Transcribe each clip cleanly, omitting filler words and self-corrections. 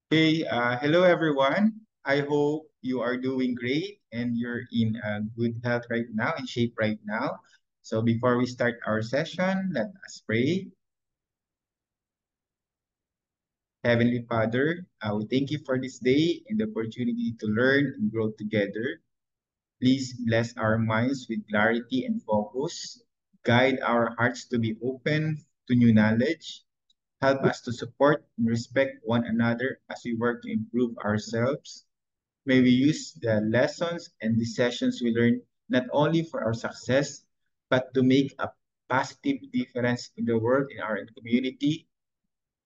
Hey, hello everyone. I hope you are doing great and you're in good health right now, in shape right now. So before we start our session, let us pray. Heavenly Father, we thank you for this day and the opportunity to learn and grow together. Please bless our minds with clarity and focus. Guide our hearts to be open to new knowledge. Help us to support and respect one another as we work to improve ourselves. May we use the lessons and the sessions we learn not only for our success, but to make a positive difference in the world, in our community.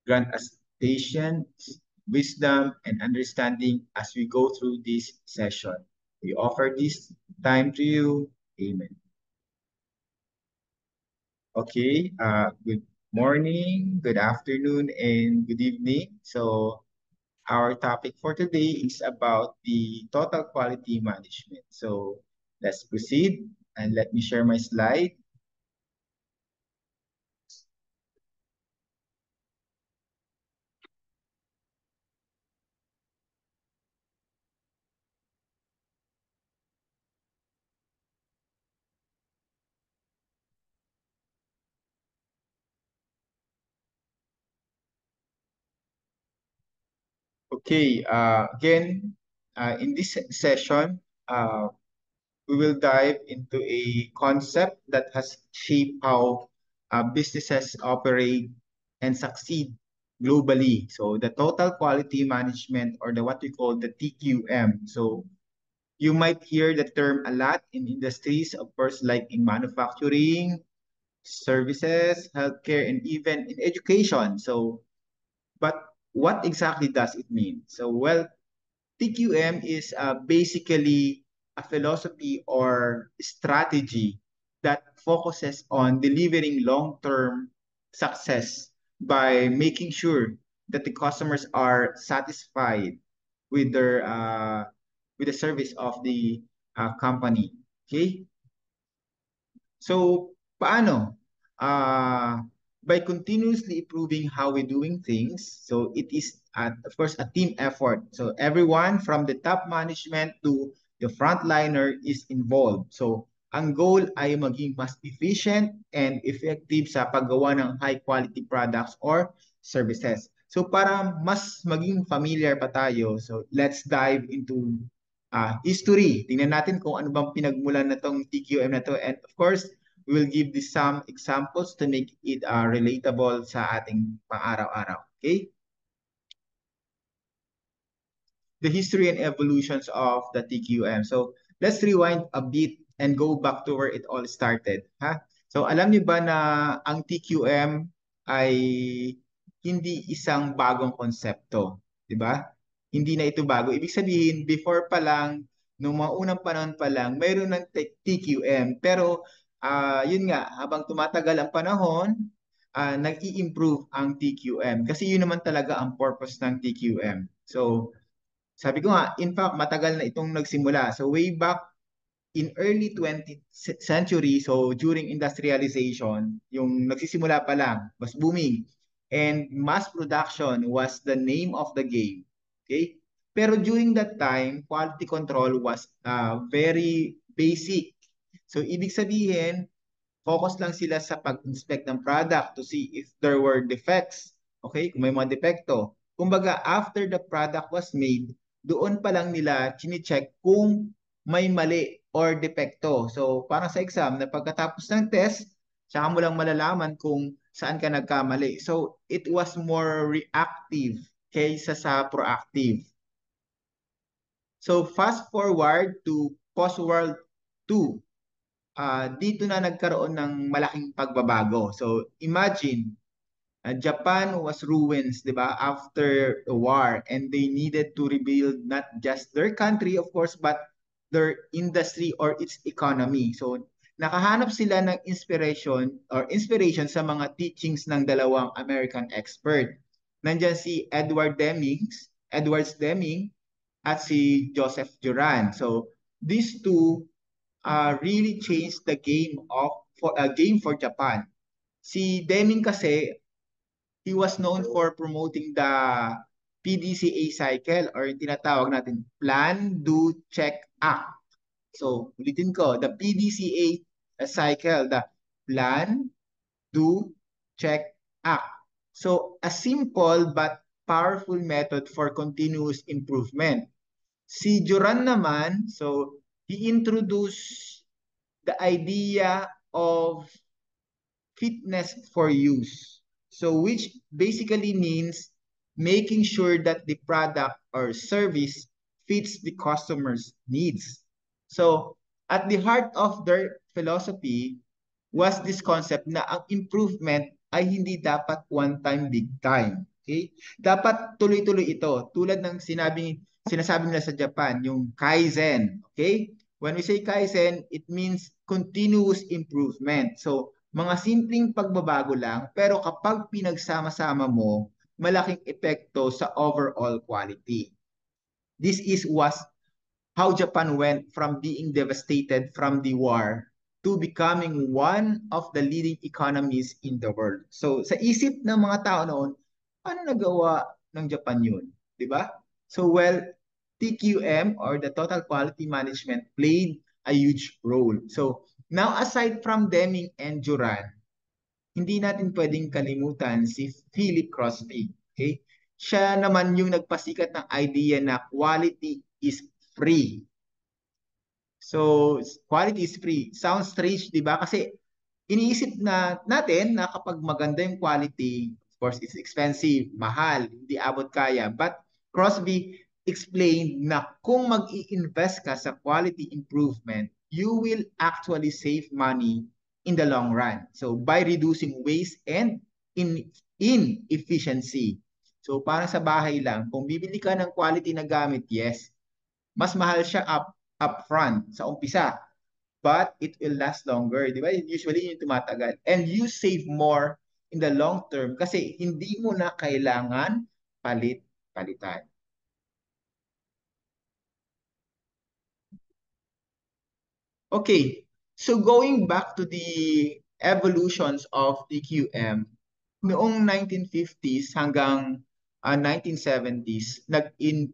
Grant us patience, wisdom, and understanding as we go through this session. We offer this time to you. Amen. Okay, good morning, good afternoon, and good evening. So, our topic for today is about the total quality management. So let's proceed and let me share my slide. Okay, again, in this session, we will dive into a concept that has shaped how businesses operate and succeed globally. So the total quality management, or the what we call the TQM. So you might hear the term a lot in industries, of course, like in manufacturing, services, healthcare, and even in education. So, but what exactly does it mean? So, well, TQM is basically a philosophy or strategy that focuses on delivering long-term success by making sure that the customers are satisfied with their with the service of the company. Okay, so paano? By continuously improving how we're doing things. So it is, of course, a team effort. So everyone from the top management to the frontliner is involved. So ang goal ay maging mas efficient and effective sa paggawa ng high quality products or services. So para mas maging familiar pa tayo, so let's dive into history. Tingnan natin kung ano bang pinagmulan na tong TQM na to. And of course, we will give this some examples to make it relatable sa ating pang-araw-araw. Okay? The history and evolutions of the TQM. So, let's rewind a bit and go back to where it all started. Ha? So, alam niyo ba na ang TQM ay hindi isang bagong konsepto, 'di ba? Hindi na ito bago. Ibig sabihin, before pa lang, nung mga unang panahon pa lang, mayroon ng TQM. Pero, yun nga, habang tumatagal ang panahon, nag-i-improve ang TQM. Kasi yun naman talaga ang purpose ng TQM. So, sabi ko nga, in fact, matagal na itong nagsimula. So way back in early 20th century, so during industrialization, yung nagsisimula pa lang, was booming. And mass production was the name of the game. Okay? Pero during that time, quality control was very basic. So ibig sabihin, focus lang sila sa pag-inspect ng product to see if there were defects. Okay? Kung may mga depekto. Kumbaga, after the product was made, doon pa lang nila chine-check kung may mali or depekto. So, parang sa exam, na pagkatapos ng test, saka mo lang malalaman kung saan ka nagkamali. So, it was more reactive kaysa sa proactive. So, fast forward to post-World 2, dito na nagkaroon ng malaking pagbabago. So imagine, Japan was ruins, 'di ba, after the war, and they needed to rebuild not just their country, of course, but their industry or its economy. So nakahanap sila ng inspiration sa mga teachings ng dalawang American expert. Nandiyan si Edwards Deming at si Joseph Duran. So these two really changed the game for Japan. Si Deming kasi, he was known for promoting the PDCA cycle or yung tinatawag natin Plan, Do, Check, Act. So, ulitin ko, the PDCA cycle, the Plan, Do, Check, Act. So, a simple but powerful method for continuous improvement. Si Joran naman, so he introduced the idea of fitness for use. So which basically means making sure that the product or service fits the customer's needs. So at the heart of their philosophy was this concept na ang improvement ay hindi dapat one time, big time. Okay? Dapat tuloy-tuloy ito. Tulad ng sinasabi nila sa Japan, yung Kaizen. Okay? When we say Kaizen, it means continuous improvement. So, mga simpleng pagbabago lang, pero kapag pinagsama-sama mo, malaking epekto sa overall quality. This is was how Japan went from being devastated from the war to becoming one of the leading economies in the world. So sa isip ng mga tao noon, ano nagawa ng Japan yun? Di ba? So well, TQM or the Total Quality Management played a huge role. So now aside from Deming and Duran, hindi natin pwedeng kalimutan si Philip Crosby. Okay? Siya naman yung nagpasikat ng idea na quality is free. So, quality is free. Sounds strange, di ba? Kasi iniisip natin na kapag maganda yung quality, of course, it's expensive, mahal, hindi abot kaya. But Crosby explained na kung mag-i-invest ka sa quality improvement, you will actually save money in the long run. So, by reducing waste and inefficiency. So, parang sa bahay lang, kung bibili ka ng quality na gamit, yes, mas mahal siya upfront sa umpisa, but it will last longer, di ba? Usually yung tumatagal. And you save more in the long term kasi hindi mo na kailangan palitan. Okay, so going back to the evolutions of TQM, noong 1950s hanggang 1970s,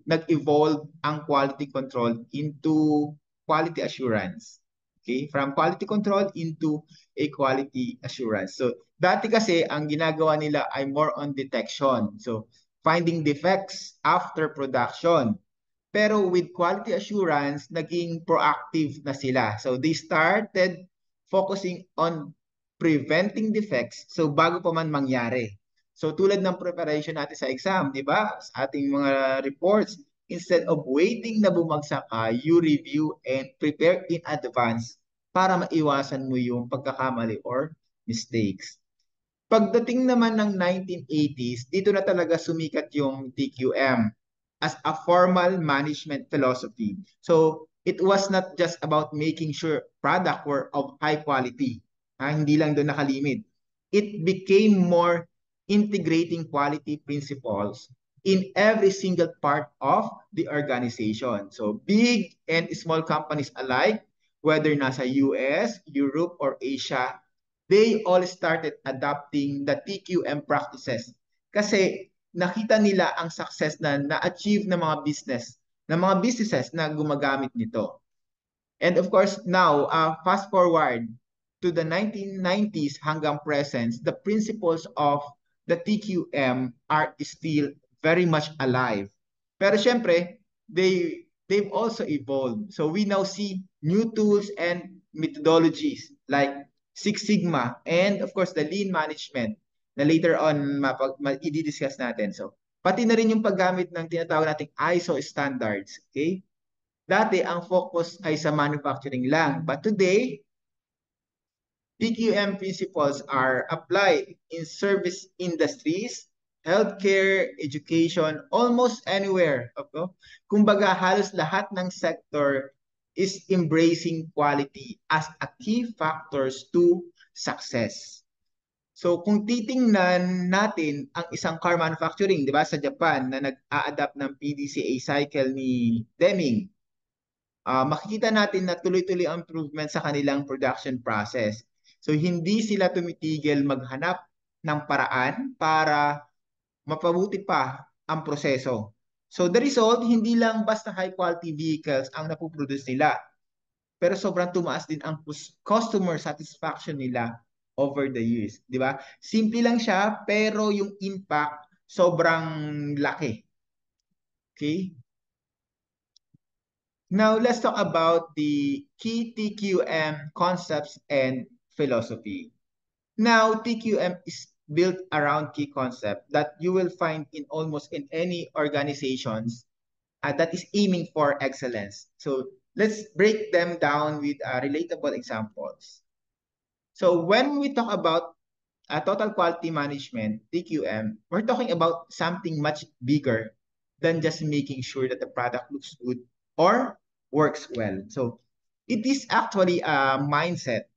nag-evolve ang quality control into quality assurance. Okay? From quality control into a quality assurance. So, dati kasi ang ginagawa nila ay more on detection. So, finding defects after production. Pero with quality assurance, naging proactive na sila. So they started focusing on preventing defects so bago pa man mangyari. So tulad ng preparation natin sa exam, di ba? Sa ating mga reports, instead of waiting na bumagsak ka, you review and prepare in advance para maiwasan mo yung pagkakamali or mistakes. Pagdating naman ng 1980s, dito na talaga sumikat yung TQM as a formal management philosophy. So, it was not just about making sure product were of high quality. Hindi lang doon nakalimit. It became more integrating quality principles in every single part of the organization. So, big and small companies alike, whether nasa US, Europe, or Asia, they all started adopting the TQM practices kasi nakita nila ang success na na-achieve ng mga businesses na gumagamit nito. And of course, now, fast forward to the 1990s hanggang present, the principles of the TQM are still very much alive. Pero syempre, they've also evolved. So we now see new tools and methodologies like Six Sigma and of course the lean management na later on i-discuss natin. So pati na rin yung paggamit ng tinatawag nating ISO standards. Okay? Dati, ang focus ay sa manufacturing lang. But today, PQM principles are applied in service industries, healthcare, education, almost anywhere. Okay? Kumbaga, halos lahat ng sector is embracing quality as a key factors to success. So kung titingnan natin ang isang car manufacturing, 'di ba, sa Japan na nag-a-adapt ng PDCA cycle ni Deming, makikita natin na tuloy-tuloy ang improvement sa kanilang production process. So hindi sila tumitigil maghanap ng paraan para mapabuti pa ang proseso. So the result, hindi lang basta high quality vehicles ang napoproduce nila, pero sobrang tumaas din ang customer satisfaction nila over the years, di ba? Simple lang siya, pero yung impact sobrang laki. Okay? Now, let's talk about the key TQM concepts and philosophy. Now, TQM is built around key concept that you will find in almost in any organizations that is aiming for excellence. So let's break them down with relatable examples. So when we talk about total quality management, TQM, we're talking about something much bigger than just making sure that the product looks good or works well. So it is actually a mindset,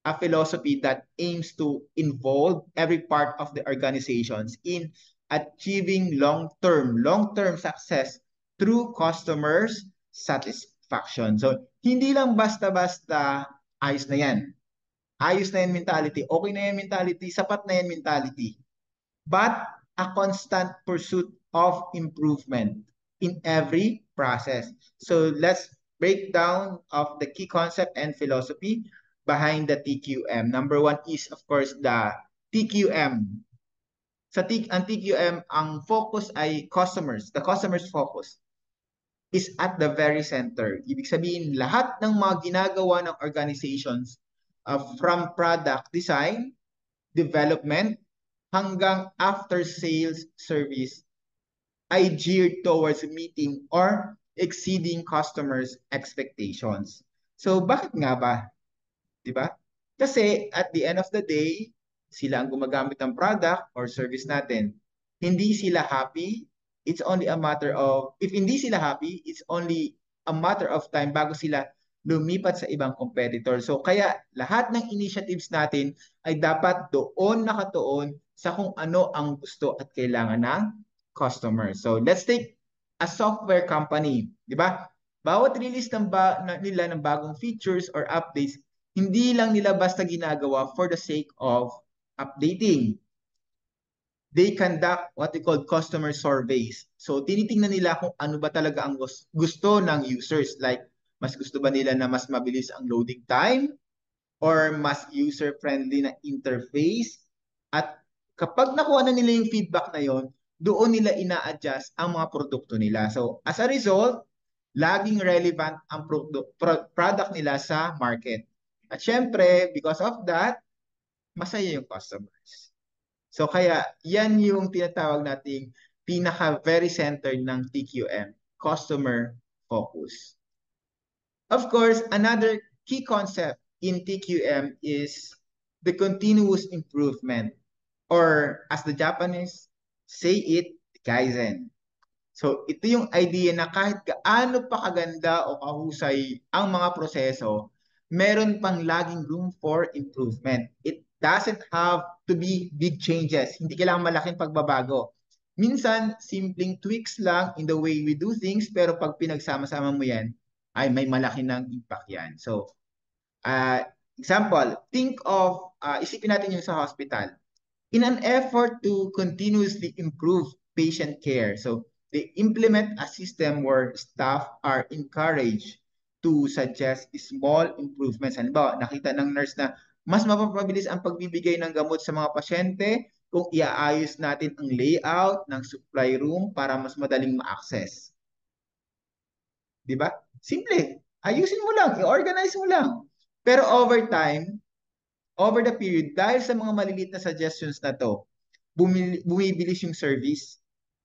a philosophy that aims to involve every part of the organizations in achieving long-term success through customers satisfaction. So hindi lang basta-basta ayos na yan. Ayos na yan mentality, okay na yan mentality, sapat na yan mentality. But a constant pursuit of improvement in every process. So let's break down of the key concept and philosophy behind the TQM. Number one is, of course, the TQM. Ang TQM, ang focus ay customers. The customer's focus is at the very center. Ibig sabihin, lahat ng mga ginagawa ng organizations from product design, development, hanggang after sales service ay geared towards meeting or exceeding customers' expectations. So bakit nga ba? 'Di ba? Kasi at the end of the day, sila ang gumagamit ng product or service natin. Hindi sila happy, it's only a matter of, if hindi sila happy, it's only a matter of time bago sila lumipat sa ibang competitor. So kaya lahat ng initiatives natin ay dapat doon nakatuon sa kung ano ang gusto at kailangan ng customer. So let's take a software company, di ba? Bawat release nila ng bagong features or updates, hindi lang nila basta ginagawa for the sake of updating. They conduct what we call customer surveys. So tinitingnan nila kung ano ba talaga ang gusto ng users. Like, mas gusto ba nila na mas mabilis ang loading time or mas user-friendly na interface? At kapag nakuha na nila yung feedback na yon, doon nila ina-adjust ang mga produkto nila. So as a result, laging relevant ang product nila sa market. At syempre, because of that, masaya yung customers. So kaya yan yung tinatawag nating pinaka very center ng TQM, customer focus. Of course, another key concept in TQM is the continuous improvement, or as the Japanese say it, Kaizen. So ito yung idea na kahit gaano pa kaganda o kahusay ang mga proseso, meron pang laging room for improvement. It doesn't have to be big changes. Hindi kailangan malaking pagbabago. Minsan, simpleng tweaks lang in the way we do things, pero pag pinagsama-sama mo yan, ay may malaki ng impact yan. So, uh, example, think of, isipin natin yung sa hospital. In an effort to continuously improve patient care, so they implement a system where staff are encouraged to suggest small improvements. Halimbawa, nakita ng nurse na mas mapapabilis ang pagbibigay ng gamot sa mga pasyente kung iaayos natin ang layout ng supply room para mas madaling ma-access. Di ba? Simple. Ayusin mo lang, i-organize mo lang. Pero over time, over the period, dahil sa mga maliliit na suggestions na to, bumibilis yung service.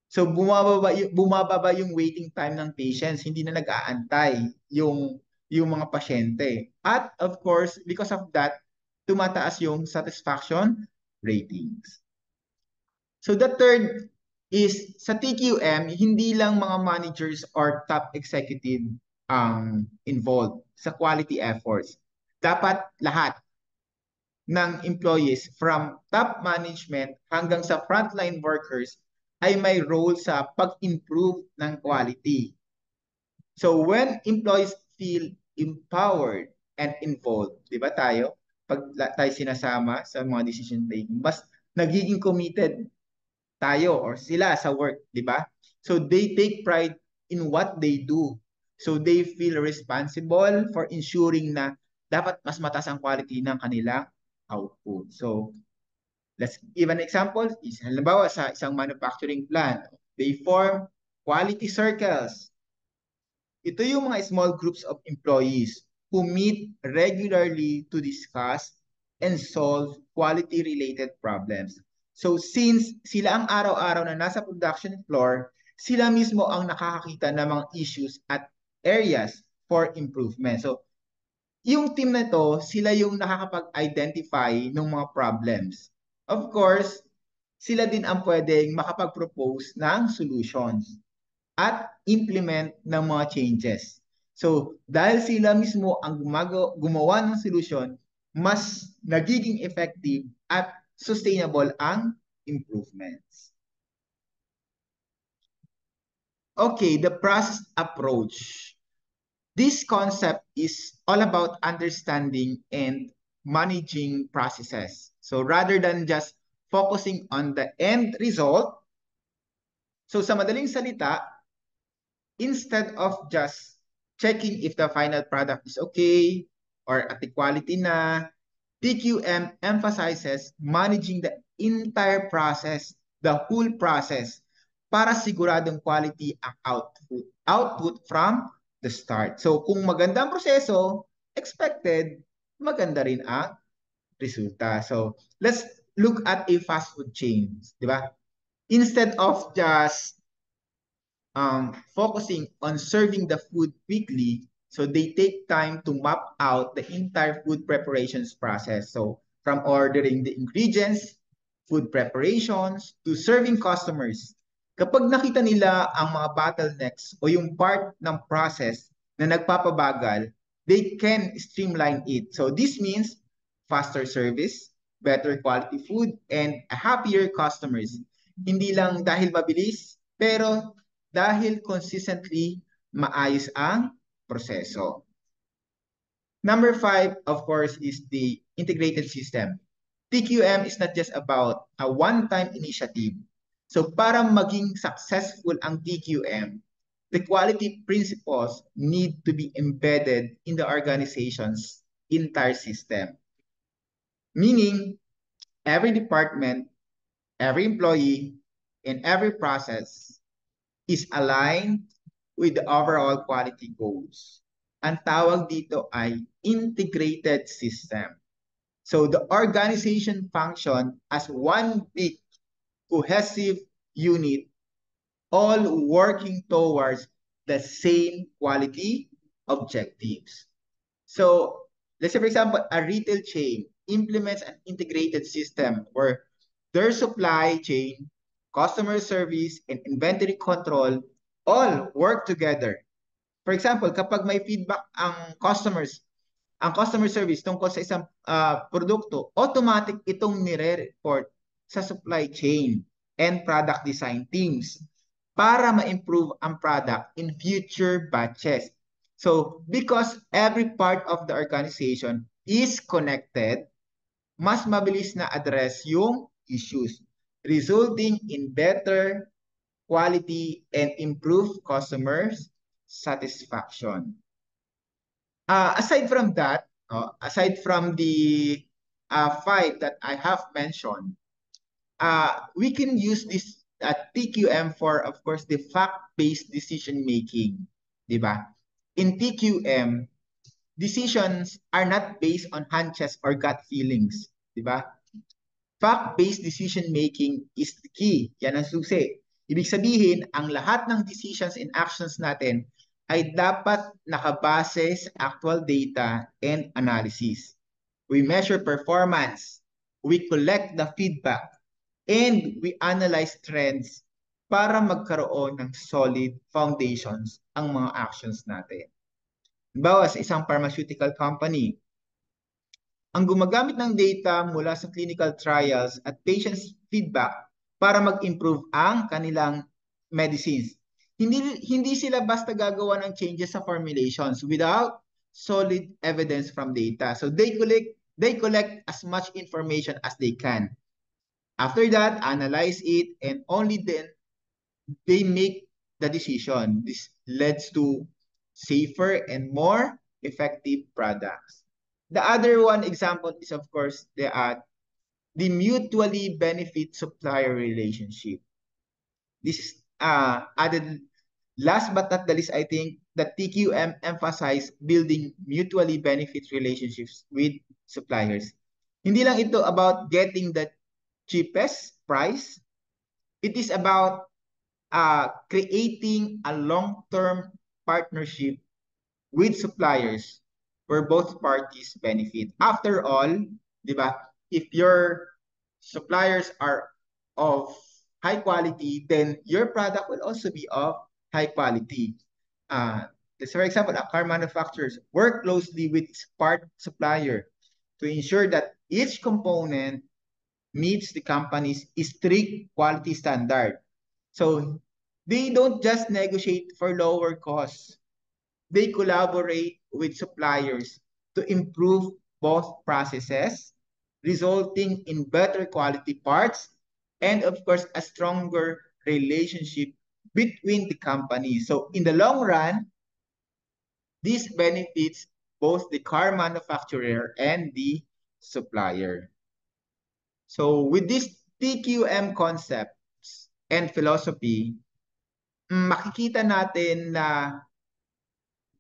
So bumababa yung waiting time ng patients, hindi na nag-aantay yung mga pasyente. At of course, because of that, tumataas yung satisfaction ratings. So the third is sa TQM, hindi lang mga managers or top executive ang involved sa quality efforts. Dapat lahat ng employees from top management hanggang sa frontline workers ay may role sa pag-improve ng quality. So when employees feel empowered and involved, di ba pag tayo sinasama sa mga decision taking, mas nagiging committed tayo or sila sa work, di ba? So they take pride in what they do. So they feel responsible for ensuring na dapat mas mataas ang quality ng kanilang output. So let's give an example. Halimbawa sa isang manufacturing plant, they form quality circles. Ito yung mga small groups of employees who meet regularly to discuss and solve quality-related problems. So since sila ang araw-araw na nasa production floor, sila mismo ang nakakakita ng mga issues at areas for improvement. So yung team na to, sila yung nakakapag-identify ng mga problems. Of course, sila din ang pwedeng makapag-propose ng solutions at implement ng mga changes. So, dahil sila mismo ang gumawa ng solution, mas nagiging effective at sustainable ang improvements. Okay, the process approach. This concept is all about understanding and managing processes. So rather than just focusing on the end result, so sa madaling salita, instead of just checking if the final product is okay or at the quality na, TQM emphasizes managing the entire process, the whole process, para siguradong quality ang output from the start. So kung maganda ang proseso, expected, maganda rin ang resulta. So let's look at a fast food chain, di ba? Instead of just focusing on serving the food quickly, so they take time to map out the entire food preparations process. So from ordering the ingredients, food preparations, to serving customers. Kapag nakita nila ang mga bottlenecks o yung part ng process na nagpapabagal, they can streamline it. So this means faster service, better quality food, and happier customers. Hindi lang dahil mabilis, pero dahil consistently maayos ang proseso. Number 5, of course, is the integrated system. TQM is not just about a one-time initiative. So para maging successful ang TQM, the quality principles need to be embedded in the organization's entire system. Meaning, every department, every employee, and every process is aligned with the overall quality goals. Ang tawag dito ay integrated system. So the organization function as one big cohesive unit, all working towards the same quality objectives. So let's say, for example, a retail chain implements an integrated system where their supply chain, customer service, and inventory control all work together. For example, kapag may feedback ang customer service tungkol sa isang produkto, automatic itong nire-report sa supply chain and product design teams para ma-improve ang product in future batches. So, because every part of the organization is connected, mas mabilis na address yung issues, resulting in better quality and improved customers' satisfaction. Aside from that, aside from the 5 that I have mentioned, we can use this TQM for, of course, the fact-based decision making, di ba? In TQM, decisions are not based on hunches or gut feelings, di ba? Fact-based decision making is the key. Yan ang susi. Ibig sabihin, ang lahat ng decisions and actions natin ay dapat nakabase sa actual data and analysis. We measure performance, we collect the feedback, and we analyze trends para magkaroon ng solid foundations ang mga actions natin. Halimbawa, sa isang pharmaceutical company, ang gumagamit ng data mula sa clinical trials at patients' feedback para mag-improve ang kanilang medicines. Hindi sila basta gagawa ng changes sa formulations without solid evidence from data. So they collect as much information as they can. After that, analyze it, and only then they make the decision. This leads to safer and more effective products. The other one example is, of course, the mutually benefit supplier relationship. This is added last but not the least, I think that TQM emphasize building mutually benefit relationships with suppliers. Hindi lang ito about getting the cheapest price. It is about creating a long-term partnership with suppliers where both parties benefit. After all, di ba, if your suppliers are of high quality, then your product will also be of high quality. Uh, for example, a car manufacturers work closely with its part supplier to ensure that each component meets the company's strict quality standard. So they don't just negotiate for lower costs. They collaborate with suppliers to improve both processes, resulting in better quality parts and, of course, a stronger relationship between the companies. So in the long run, this benefits both the car manufacturer and the supplier. So with this TQM concepts and philosophy, makikita natin na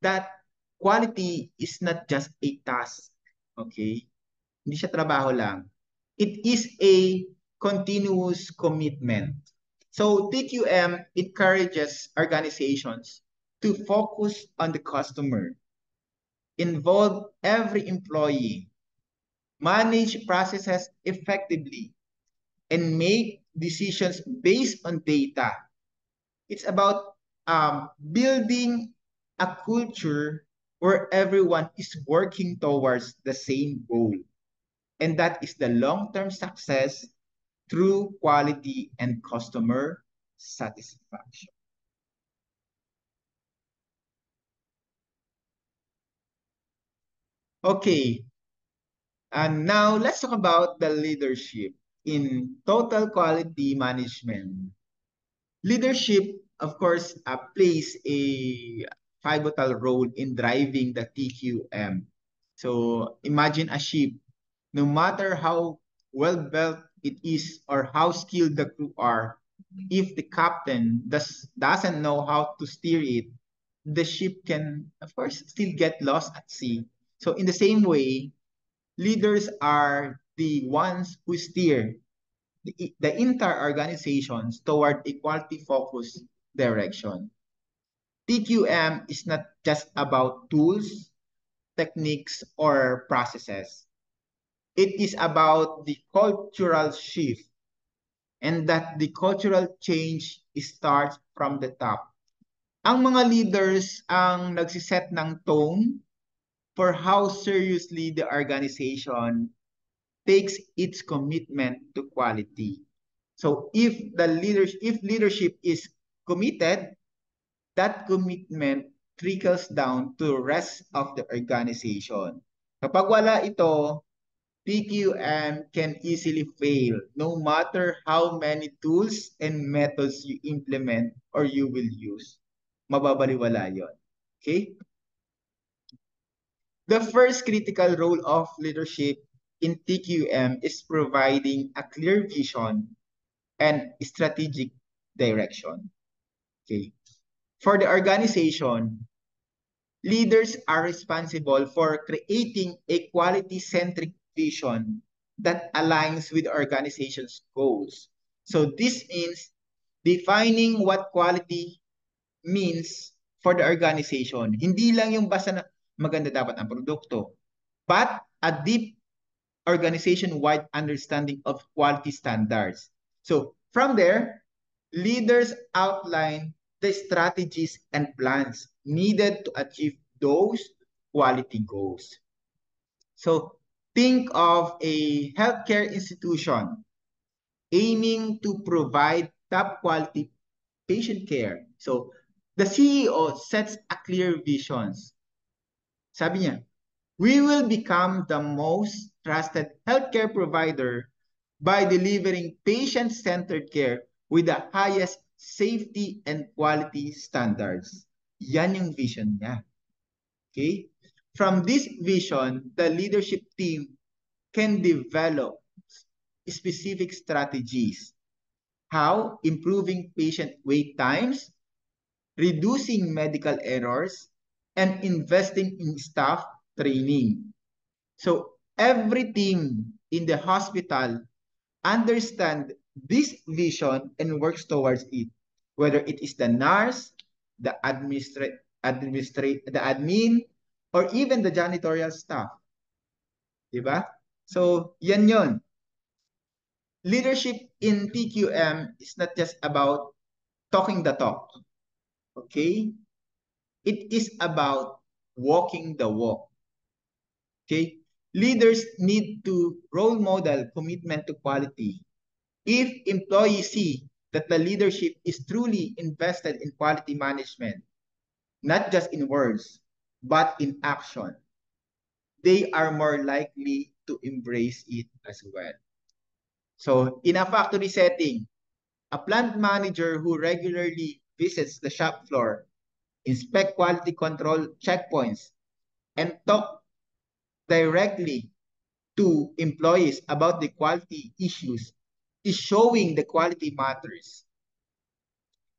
that quality is not just a task. Okay? Hindi siya trabaho lang. It is a continuous commitment. So TQM encourages organizations to focus on the customer, involve every employee, manage processes effectively, and make decisions based on data. It's about building a culture where everyone is working towards the same goal. And that is the long-term success through quality and customer satisfaction. Okay, and now let's talk about the leadership in total quality management. Leadership, of course, plays a pivotal role in driving the TQM. So imagine a ship, no matter how well built it is or how skilled the crew are, if the captain doesn't know how to steer it, the ship can, of course, still get lost at sea. So in the same way, leaders are the ones who steer the entire organizations toward a quality-focused direction. TQM is not just about tools, techniques, or processes. It is about the cultural shift and that the cultural change starts from the top. Ang mga leaders ang nagsiset ng tone for how seriously the organization takes its commitment to quality. So if leadership is committed, that commitment trickles down to the rest of the organization. Kapag wala ito, PQM can easily fail no matter how many tools and methods you implement or you will use. Mababaliwala yon. Okay? The first critical role of leadership in TQM is providing a clear vision and strategic direction. Okay. For the organization, leaders are responsible for creating a quality-centric vision that aligns with the organization's goals. So this means defining what quality means for the organization. Hindi lang yung basta na maganda dapat ang produkto, but a deep organization-wide understanding of quality standards. So from there, leaders outline the strategies and plans needed to achieve those quality goals. So think of a healthcare institution aiming to provide top quality patient care. So the CEO sets a clear visions. Sabi niya, we will become the most trusted healthcare provider by delivering patient-centered care with the highest safety and quality standards. Yan yung vision niya. Okay? From this vision, the leadership team can develop specific strategies. How? Improving patient wait times, reducing medical errors, and investing in staff training. So every team in the hospital understand this vision and works towards it, whether it is the nurse, the the admin, or even the janitorial staff. Diba? So, yan yon. Leadership in TQM is not just about talking the talk. Okay? It is about walking the walk. Okay? Leaders need to role model commitment to quality. If employees see that the leadership is truly invested in quality management, not just in words, but in action, they are more likely to embrace it as well. So in a factory setting, a plant manager who regularly visits the shop floor, inspect quality control checkpoints, and talk directly to employees about the quality issues is showing the quality matters.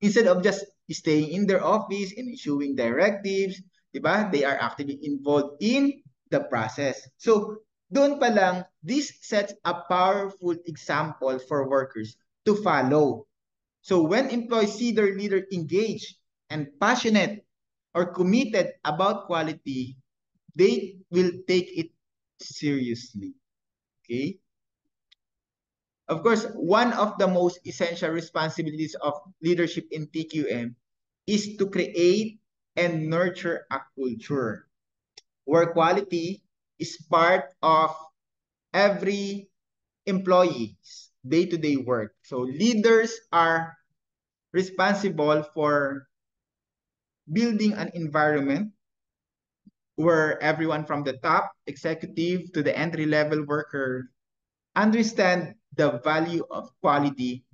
Instead of just staying in their office and issuing directives, diba? They are actively involved in the process. So, doon pa lang, this sets a powerful example for workers to follow. So, when employees see their leader engaged and passionate or committed about quality, they will take it seriously. Okay? Of course, one of the most essential responsibilities of leadership in TQM is to create and nurture a culture where quality is part of every employee's day-to-day work. So leaders are responsible for building an environment where everyone from the top executive to the entry-level worker understand the value of quality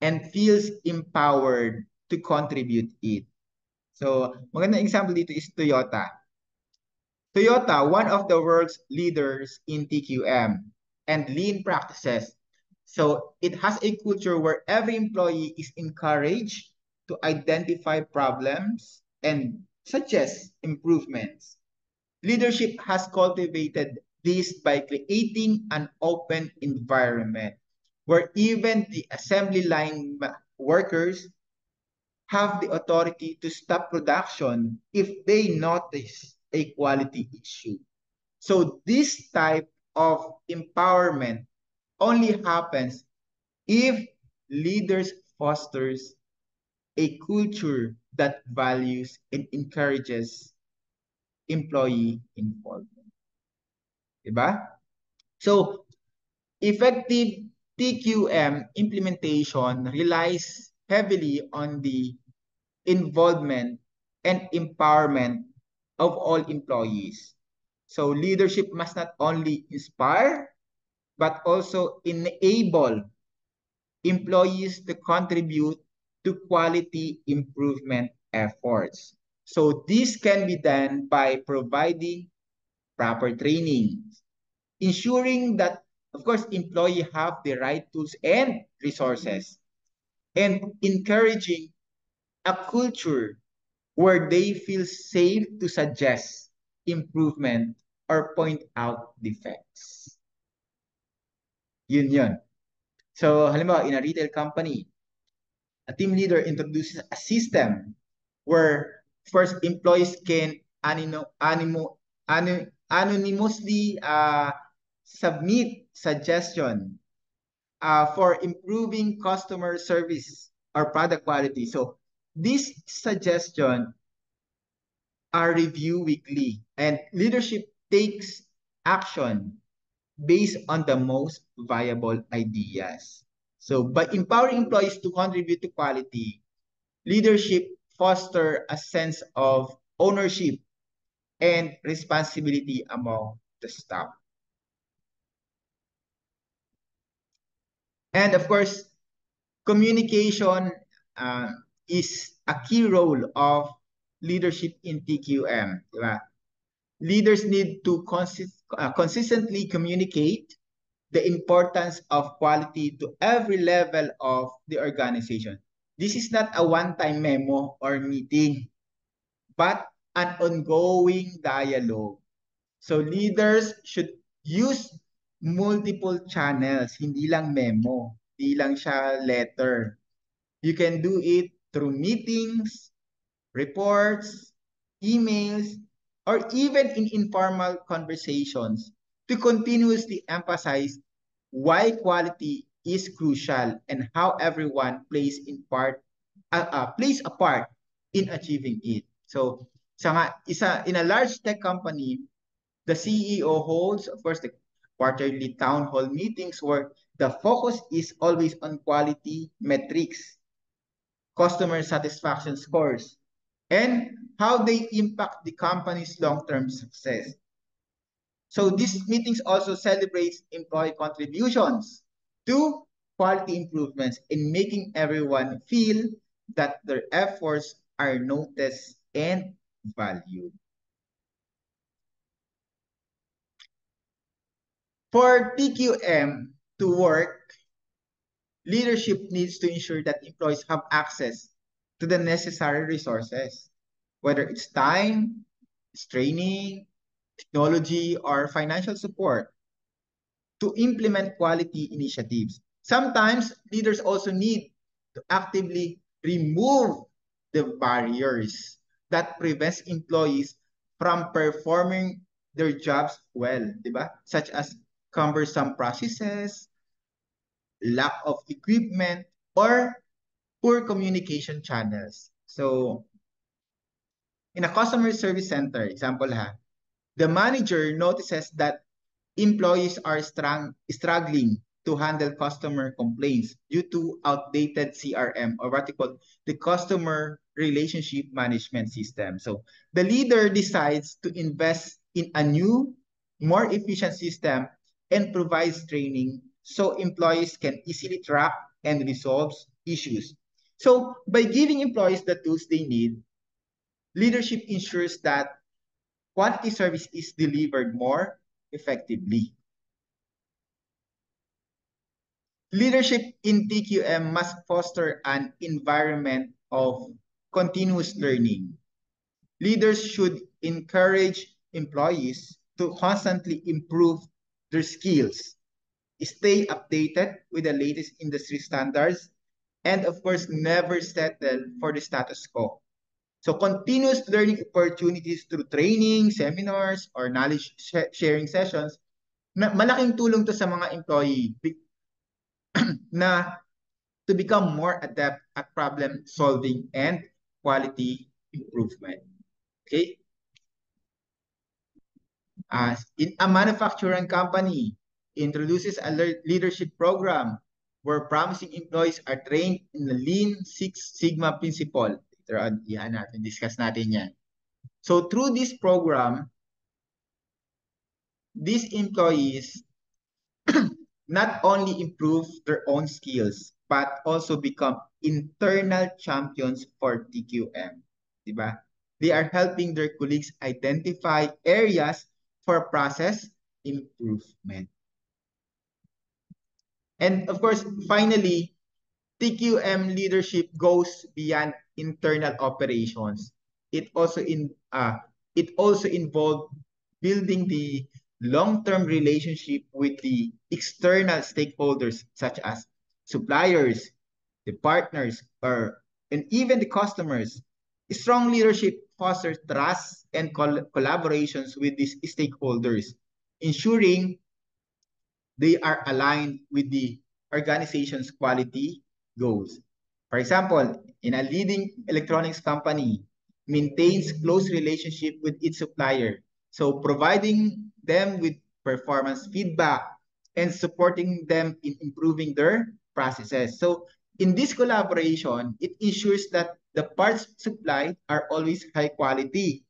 and feels empowered to contribute it. So, magandang example dito is Toyota. Toyota, one of the world's leaders in TQM and lean practices. So, it has a culture where every employee is encouraged to identify problems and suggest improvements. Leadership has cultivated this by creating an open environment where even the assembly line workers have the authority to stop production if they notice a quality issue. So this type of empowerment only happens if leaders fosters a culture that values and encourages employee involvement. Diba? So effective TQM implementation relies heavily on the involvement and empowerment of all employees. So leadership must not only inspire, but also enable employees to contribute to quality improvement efforts. So this can be done by providing proper training, ensuring that, of course, employees have the right tools and resources, and encouraging a culture where they feel safe to suggest improvement or point out defects. Yun yun. So, halimbawa, in a retail company, a team leader introduces a system where first employees can anonymously submit suggestion for improving customer service or product quality. So this suggestion are reviewed weekly and leadership takes action based on the most viable ideas. So by empowering employees to contribute to quality, leadership foster a sense of ownership and responsibility among the staff. And of course, communication uh, is a key role of leadership in TQM. Diba? Leaders need to consistently communicate the importance of quality to every level of the organization. This is not a one-time memo or meeting, but an ongoing dialogue. So leaders should use multiple channels, hindi lang memo, hindi lang siya letter. You can do it through meetings, reports, emails, or even in informal conversations to continuously emphasize why quality is crucial and how everyone plays a part in achieving it. So, in a large tech company, the CEO holds, of course, the quarterly town hall meetings where the focus is always on quality metrics, customer satisfaction scores, and how they impact the company's long-term success. So these meetings also celebrates employee contributions to quality improvements in making everyone feel that their efforts are noticed and valued. For TQM to work, leadership needs to ensure that employees have access to the necessary resources, whether it's time, it's training, technology, or financial support to implement quality initiatives. Sometimes leaders also need to actively remove the barriers that prevents employees from performing their jobs well, di ba? Such as cumbersome processes, lack of equipment, or poor communication channels. So, in a customer service center, example ha, the manager notices that employees are struggling to handle customer complaints due to outdated CRM, or what you call the customer relationship management system. So the leader decides to invest in a new, more efficient system and provides training so employees can easily track and resolve issues. So by giving employees the tools they need, leadership ensures that quality service is delivered more effectively. Leadership in TQM must foster an environment of continuous learning. Leaders should encourage employees to constantly improve their skills, stay updated with the latest industry standards, and of course, never settle for the status quo. So continuous learning opportunities through training, seminars, or knowledge sharing sessions, malaking tulong to sa mga employee na to become more adept at problem solving and quality improvement. Okay? In a manufacturing company, introduces a leadership program where promising employees are trained in the Lean Six Sigma principle. Later on, discuss natin yan. So through this program, these employees not only improve their own skills, but also become internal champions for TQM. Diba? They are helping their colleagues identify areas for process improvement. And of course, finally, TQM leadership goes beyond internal operations. It also involved building the long-term relationship with the external stakeholders such as suppliers, the partners, and even the customers. Strong leadership fosters trust and collaborations with these stakeholders, ensuring they are aligned with the organization's quality goals. For example, in a leading electronics company, maintains close relationship with its supplier. So providing them with performance feedback and supporting them in improving their processes. So in this collaboration, it ensures that the parts supplied are always high quality,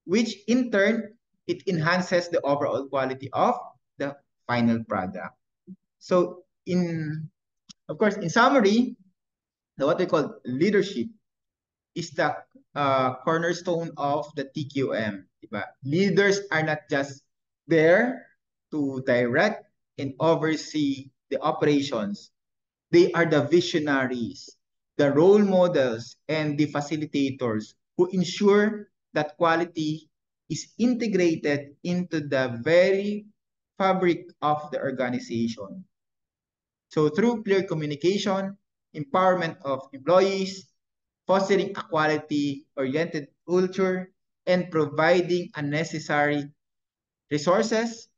which in turn, it enhances the overall quality of the final product. So in Of course, in summary, what we call leadership is the cornerstone of the TQM. Diba? Leaders are not just there to direct and oversee the operations. They are the visionaries, the role models, and the facilitators who ensure that quality is integrated into the very fabric of the organization. So through clear communication, empowerment of employees, fostering a quality-oriented culture, and providing unnecessary resources,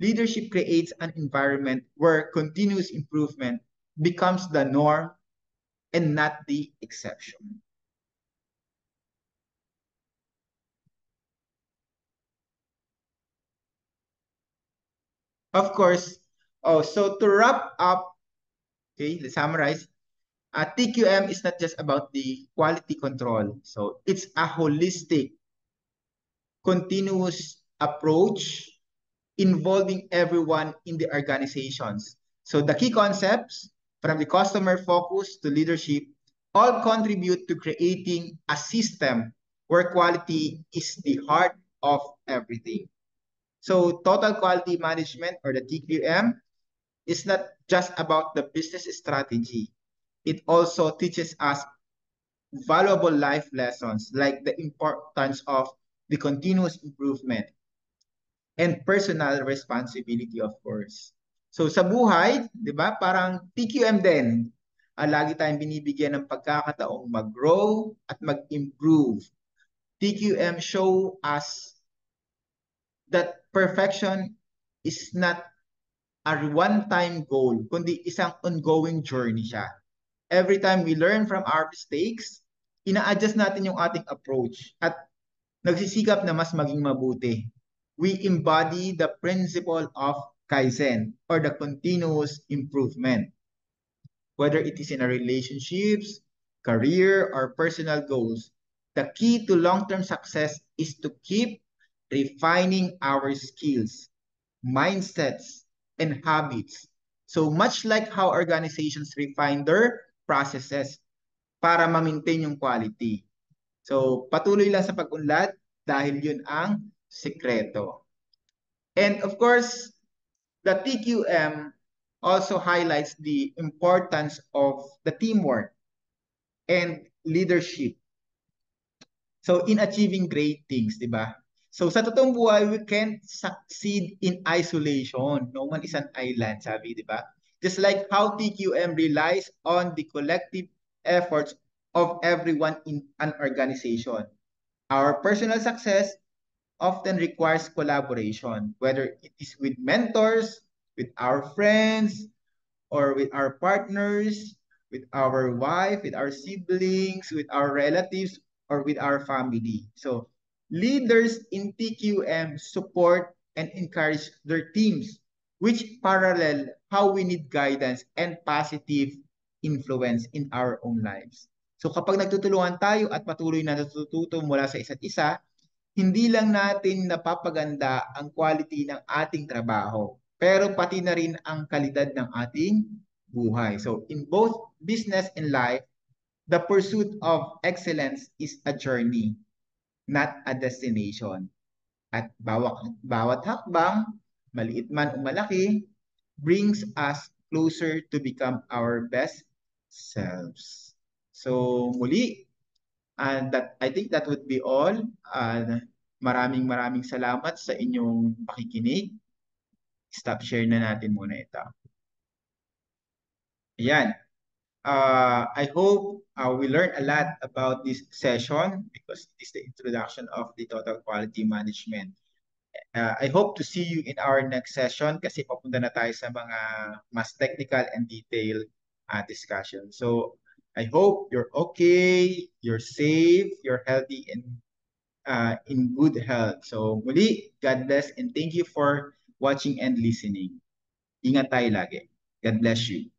leadership creates an environment where continuous improvement becomes the norm and not the exception. Of course, so to wrap up, okay, let's summarize. TQM is not just about the quality control. So it's a holistic, continuous approach involving everyone in the organizations. So the key concepts from the customer focus to leadership all contribute to creating a system where quality is the heart of everything. So total quality management or the TQM is not just about the business strategy. It also teaches us valuable life lessons like the importance of the continuous improvement and personal responsibility, of course. So sa buhay, di ba, parang TQM din. Lagi tayong binibigyan ng pagkakataong mag-grow at mag-improve. TQM show us that perfection is not a one-time goal, kundi isang ongoing journey siya. Every time we learn from our mistakes, ina-adjust natin yung ating approach at nagsisikap na mas maging mabuti. We embody the principle of Kaizen or the continuous improvement. Whether it is in our relationships, career, or personal goals, the key to long-term success is to keep refining our skills, mindsets, and habits. So much like how organizations refine their processes para ma-maintain yung quality. So patuloy lang sa pag-unlad dahil yun ang sikreto. And of course, the TQM also highlights the importance of the teamwork and leadership. So in achieving great things, di ba? So sa totoong buhay, we can't succeed in isolation. No one is an island, sabi, di ba? Just like how TQM relies on the collective efforts of everyone in an organization. Our personal success often requires collaboration, whether it is with mentors, with our friends, or with our partners, with our wife, with our siblings, with our relatives, or with our family. So leaders in TQM support and encourage their teams, which parallel how we need guidance and positive influence in our own lives. So kapag nagtutulungan tayo at patuloy na natututo mula sa isa't isa, hindi lang natin napapaganda ang quality ng ating trabaho, pero pati na rin ang kalidad ng ating buhay. So in both business and life, the pursuit of excellence is a journey, not a destination. At bawat hakbang, maliit man o malaki, brings us closer to become our best selves. So muli, and that I think that would be all. Maraming salamat sa inyong pakikinig. Stop share na natin muna ito. Ayan. I hope we learned a lot about this session because it is the introduction of the total quality management. I hope to see you in our next session kasi papunta na tayo sa mga mas technical and detailed discussion. So I hope you're okay, you're safe, you're healthy, and in good health. So muli, God bless and thank you for watching and listening. Ingat tayo lagi. God bless you.